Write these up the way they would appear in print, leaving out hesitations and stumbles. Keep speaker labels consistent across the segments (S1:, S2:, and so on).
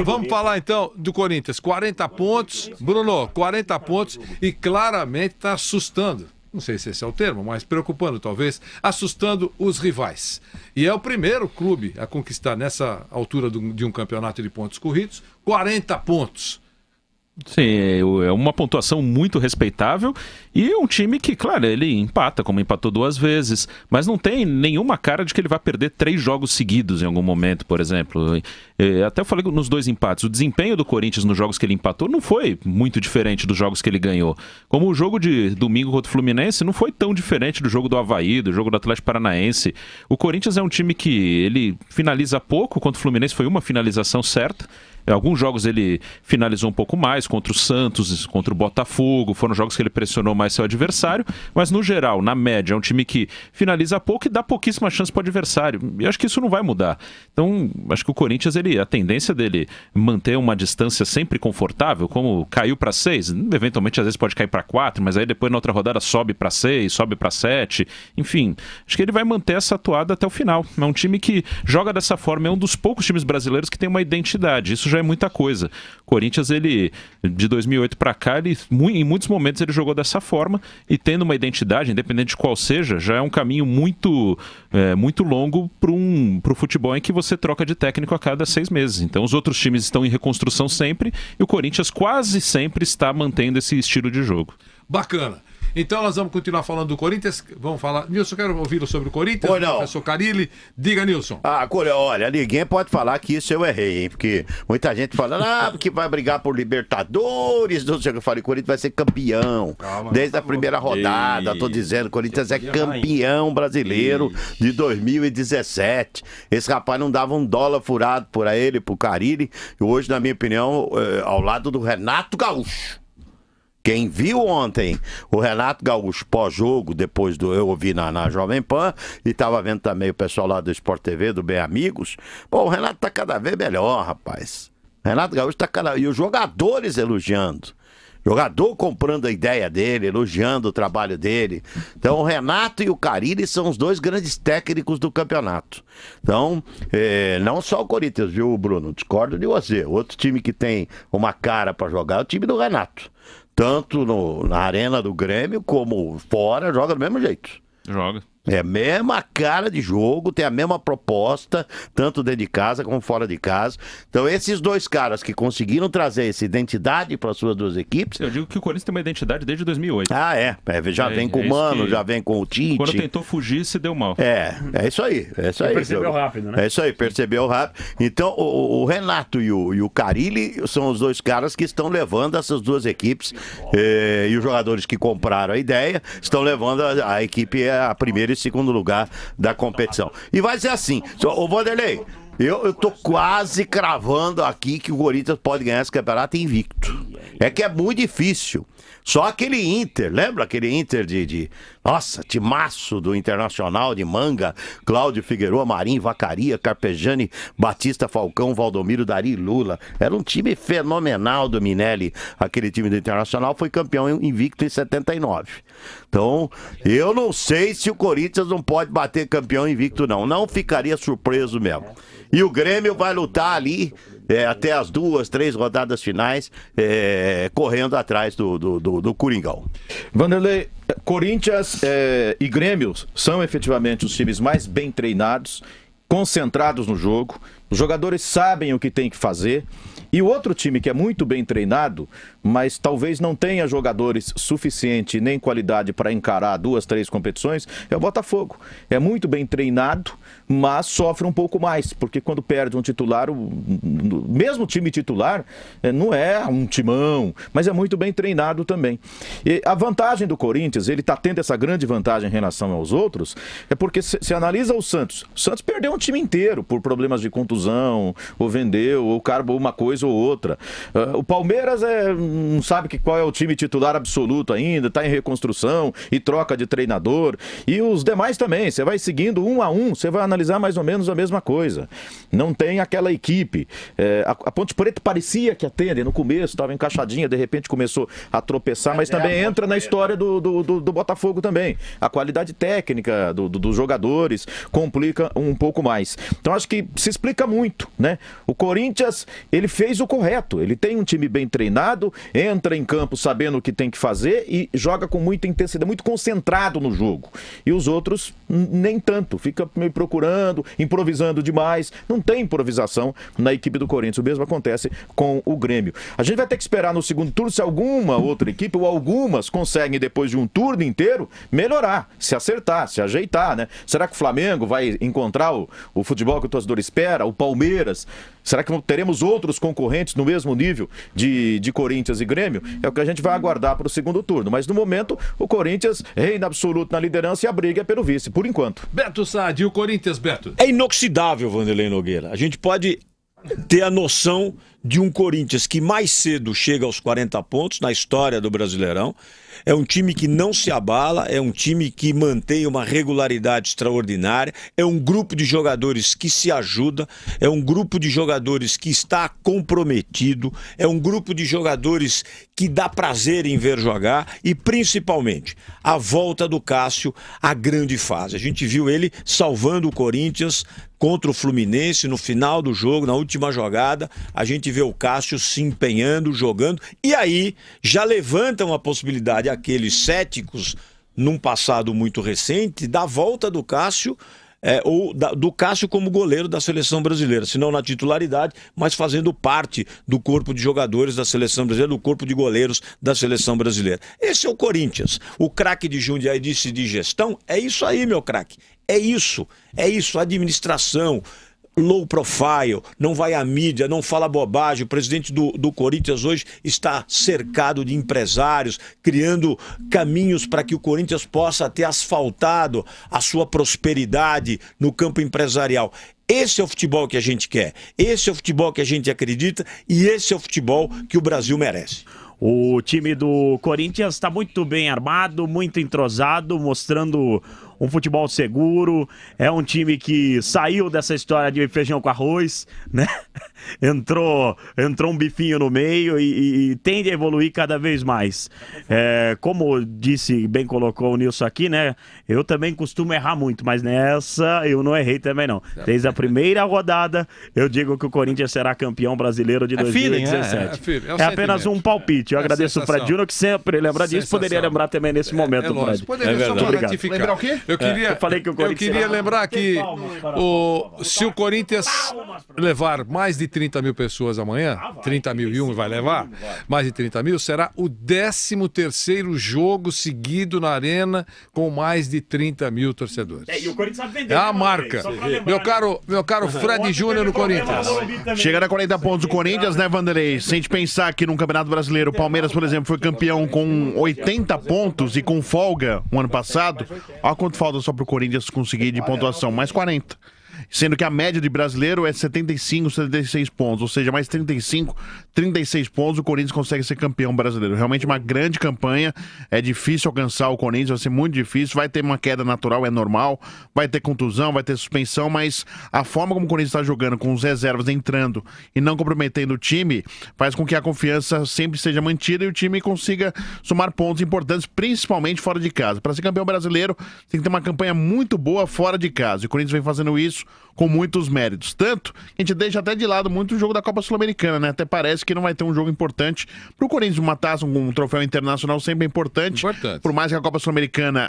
S1: Vamos falar então do Corinthians. 40 pontos, Bruno, 40 pontos e claramente está assustando. Não sei se esse é o termo, mas preocupando talvez, assustando os rivais. E é o primeiro clube a conquistar nessa altura de um campeonato de pontos corridos, 40 pontos.
S2: Sim, é uma pontuação muito respeitável e um time que, claro, ele empata, como empatou 2 vezes, mas não tem nenhuma cara de que ele vai perder 3 jogos seguidos em algum momento, por exemplo. Até eu falei nos 2 empates, o desempenho do Corinthians nos jogos que ele empatou não foi muito diferente dos jogos que ele ganhou. Como o jogo de domingo contra o Fluminense não foi tão diferente do jogo do Avaí, do jogo do Atlético Paranaense. O Corinthians é um time que ele finaliza pouco, contra o Fluminense foi uma finalização certa. Alguns jogos ele finalizou um pouco mais, contra o Santos, contra o Botafogo, foram jogos que ele pressionou mais seu adversário, mas no geral, na média, é um time que finaliza pouco e dá pouquíssima chance para o adversário, e acho que isso não vai mudar. Então, acho que o Corinthians, a tendência dele manter uma distância sempre confortável, como caiu para 6, eventualmente às vezes pode cair para 4, mas aí depois na outra rodada sobe para 6, sobe para 7, enfim, acho que ele vai manter essa atuada até o final. É um time que joga dessa forma, é um dos poucos times brasileiros que tem uma identidade, isso já é muita coisa. O Corinthians, ele de 2008 para cá, em muitos momentos ele jogou dessa forma e tendo uma identidade, independente de qual seja, já é um caminho muito longo para o futebol em que você troca de técnico a cada 6 meses. Então os outros times estão em reconstrução sempre e o Corinthians quase sempre está mantendo esse estilo de jogo.
S1: Bacana. Então nós vamos continuar falando do Corinthians. Vamos falar. Nilson, quero ouvi-lo sobre o Corinthians.
S3: Pois não.
S1: Professor Carilli. Diga, Nilson.
S3: Olha, ninguém pode falar que isso eu errei, hein? Porque muita gente fala, porque vai brigar por Libertadores. Não sei o que eu falei, o Corinthians vai ser campeão. Calma, desde a primeira rodada, tô dizendo, o Corinthians é campeão brasileiro de 2017. Esse rapaz não dava $1 furado por ele, pro Carilli. E hoje, na minha opinião, ao lado do Renato Gaúcho. Quem viu ontem o Renato Gaúcho pós-jogo, depois eu ouvi na Jovem Pan, e estava vendo também o pessoal lá do Sport TV, do Bem Amigos, o Renato tá cada vez melhor, rapaz. Renato Gaúcho tá cada vez... E os jogadores elogiando. Jogador comprando a ideia dele, elogiando o trabalho dele. Então o Renato e o Carilli são os 2 grandes técnicos do campeonato. Então, não só o Corinthians, viu, Bruno? Discordo de você. Outro time que tem uma cara para jogar é o time do Renato. Tanto na arena do Grêmio como fora, joga do mesmo jeito.
S2: Joga.
S3: É a mesma cara de jogo, tem a mesma proposta, tanto dentro de casa como fora de casa. Então esses 2 caras que conseguiram trazer essa identidade para as suas 2 equipes...
S2: Eu digo que o Corinthians tem uma identidade desde 2008.
S3: Já vem com o Mano, já vem com o Tite.
S2: Quando tentou fugir, se deu mal.
S3: É isso aí.
S4: Percebeu rápido, né?
S3: É isso aí, percebeu rápido. Então o Renato e o Carilli são os 2 caras que estão levando essas 2 equipes, e os jogadores que compraram a ideia estão levando a equipe a primeira e segundo lugar da competição. E vai ser assim. Ô Vanderlei, eu tô quase cravando aqui que o Corinthians pode ganhar esse campeonato invicto. É que é muito difícil. Só aquele Inter, lembra aquele Inter nossa, timaço do Internacional de Manga, Cláudio Figueroa, Marinho, Vacaria, Carpegiani, Batista, Falcão, Valdomiro, Dari, Lula. Era um time fenomenal do Minelli. Aquele time do Internacional foi campeão invicto em 79. Então, eu não sei se o Corinthians não pode bater campeão invicto, não. Não ficaria surpreso mesmo. E o Grêmio vai lutar ali até as 2, 3 rodadas finais, correndo atrás do Coringão.
S5: Vanderlei, Corinthians e Grêmio são efetivamente os times mais bem treinados, concentrados no jogo, os jogadores sabem o que tem que fazer. E o outro time que é muito bem treinado, mas talvez não tenha jogadores suficiente nem qualidade para encarar 2, 3 competições, é o Botafogo. É muito bem treinado, mas sofre um pouco mais, porque quando perde um titular, mesmo time titular, não é um timão, mas é muito bem treinado também. E a vantagem do Corinthians, ele está tendo essa grande vantagem em relação aos outros, é porque se analisa o Santos perdeu um time inteiro por problemas de contusão, ou vendeu, ou carbou uma coisa ou outra. O Palmeiras não sabe qual é o time titular absoluto ainda, está em reconstrução e troca de treinador. E os demais também, você vai seguindo 1 a 1, você vai analisar mais ou menos a mesma coisa. Não tem aquela equipe. A Ponte Preta parecia que atende, no começo estava encaixadinha, de repente começou a tropeçar, mas também entra na história do Botafogo também. A qualidade técnica dos jogadores complica um pouco mais. Então acho que se explica muito, né? O Corinthians, ele fez o correto, ele tem um time bem treinado, entra em campo sabendo o que tem que fazer e joga com muita intensidade, muito concentrado no jogo. E os outros, nem tanto, fica meio procurando, improvisando demais, não tem improvisação na equipe do Corinthians, o mesmo acontece com o Grêmio. A gente vai ter que esperar no segundo turno se alguma outra equipe ou algumas conseguem, depois de um turno inteiro, melhorar, se acertar, se ajeitar, né? Será que o Flamengo vai encontrar o futebol que o torcedor espera? O Palmeiras? Será que teremos outros concorrentes no mesmo nível de Corinthians e Grêmio? É o que a gente vai aguardar para o segundo turno. Mas no momento, o Corinthians reina absoluto na liderança e a briga é pelo vice, por enquanto.
S1: Beto Saad, e o Corinthians, Beto?
S4: É inoxidável, Vanderlei Nogueira. A gente pode ter a noção de um Corinthians que mais cedo chega aos 40 pontos na história do Brasileirão. É um time que não se abala, é um time que mantém uma regularidade extraordinária, é um grupo de jogadores que se ajuda, é um grupo de jogadores que está comprometido, é um grupo de jogadores que dá prazer em ver jogar e, principalmente, a volta do Cássio à grande fase. A gente viu ele salvando o Corinthians contra o Fluminense no final do jogo, na última jogada. A gente vê o Cássio se empenhando, jogando, e aí já levantam a possibilidade aqueles céticos, num passado muito recente, da volta do Cássio, do Cássio como goleiro da seleção brasileira, se não na titularidade, mas fazendo parte do corpo de jogadores da seleção brasileira, do corpo de goleiros da seleção brasileira. Esse é o Corinthians. O craque de Jundiaí disse de gestão, é isso aí, meu craque. É isso, administração, low profile, não vai à mídia, não fala bobagem. O presidente do Corinthians hoje está cercado de empresários, criando caminhos para que o Corinthians possa ter asfaltado a sua prosperidade no campo empresarial. Esse é o futebol que a gente quer, esse é o futebol que a gente acredita e esse é o futebol que o Brasil merece.
S6: O time do Corinthians está muito bem armado, muito entrosado, mostrando um futebol seguro. É um time que saiu dessa história de feijão com arroz, né? Entrou um bifinho no meio e tende a evoluir cada vez mais. Como disse, bem colocou o Nilson aqui, né? Eu também costumo errar muito, mas nessa eu não errei também não. Desde a primeira rodada, eu digo que o Corinthians será campeão brasileiro de 2017. É apenas um palpite. Eu agradeço o Fred Júnior, que sempre lembra disso. Poderia lembrar também nesse momento, Fred.
S1: Poderia só para ratificar. Lembrar o quê? Eu falei que o Corinthians queria lembrar que se o Corinthians levar mais de 30 mil pessoas amanhã, 30.001 vai levar, mais de 30 mil, será o 13º jogo seguido na Arena com mais de 30 mil torcedores.
S6: E o Corinthians sabe vender,
S1: é a marca. Meu caro Fred Júnior no Corinthians.
S7: Chegando a 40 pontos do Corinthians, né, Vanderlei? Se a gente pensar que no Campeonato Brasileiro, o Palmeiras, por exemplo, foi campeão com 80 pontos e com folga o ano passado, olha quanto falta só pro Corinthians conseguir de pontuação, mais 40. Sendo que a média de brasileiro é 75, 76 pontos, ou seja, mais 35, 36 pontos, o Corinthians consegue ser campeão brasileiro. Realmente uma grande campanha, é difícil alcançar o Corinthians, vai ser muito difícil, vai ter uma queda natural, é normal, vai ter contusão, vai ter suspensão, mas a forma como o Corinthians está jogando, com os reservas entrando e não comprometendo o time, faz com que a confiança sempre seja mantida e o time consiga somar pontos importantes, principalmente fora de casa. Para ser campeão brasileiro, tem que ter uma campanha muito boa fora de casa, e o Corinthians vem fazendo isso com muitos méritos. Tanto que a gente deixa até de lado muito o jogo da Copa Sul-Americana, né? Até parece que não vai ter um jogo importante. Pro Corinthians, uma taça, um troféu internacional sempre é importante. Por mais que a Copa Sul-Americana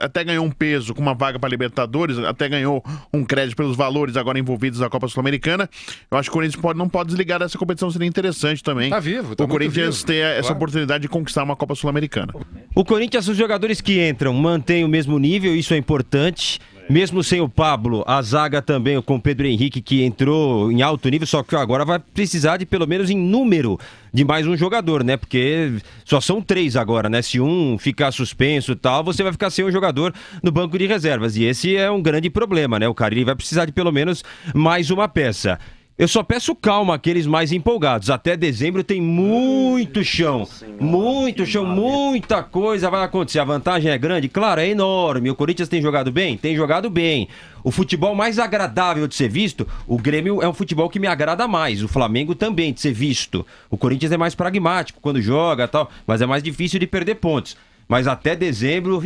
S7: até ganhou um peso com uma vaga para Libertadores, até ganhou um crédito pelos valores agora envolvidos na Copa Sul-Americana. Eu acho que o Corinthians não pode desligar dessa competição, seria interessante também.
S1: Tá vivo, tá
S7: o Corinthians ter essa oportunidade de conquistar uma Copa Sul-Americana.
S8: O Corinthians, os jogadores que entram mantêm o mesmo nível, isso é importante. Mesmo sem o Pablo, a zaga também com o Pedro Henrique, que entrou em alto nível, só que agora vai precisar de pelo menos em número de mais um jogador, né? Porque só são 3 agora, né? Se um ficar suspenso e tal, você vai ficar sem um jogador no banco de reservas. E esse é um grande problema, né? O Carille vai precisar de pelo menos mais uma peça. Eu só peço calma àqueles mais empolgados. Até dezembro tem muito chão, muita coisa vai acontecer. A vantagem é grande? Claro, é enorme. O Corinthians tem jogado bem? Tem jogado bem. O futebol mais agradável de ser visto, o Grêmio é um futebol que me agrada mais. O Flamengo também de ser visto. O Corinthians é mais pragmático quando joga e tal, mas é mais difícil de perder pontos. Mas até dezembro,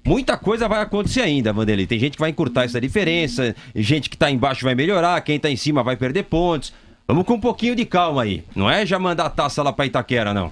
S8: Muita coisa vai acontecer ainda, Vanderlei. Tem gente que vai encurtar essa diferença, gente que tá embaixo vai melhorar, quem tá em cima vai perder pontos. Vamos com um pouquinho de calma aí. Não é já mandar a taça lá pra Itaquera, não.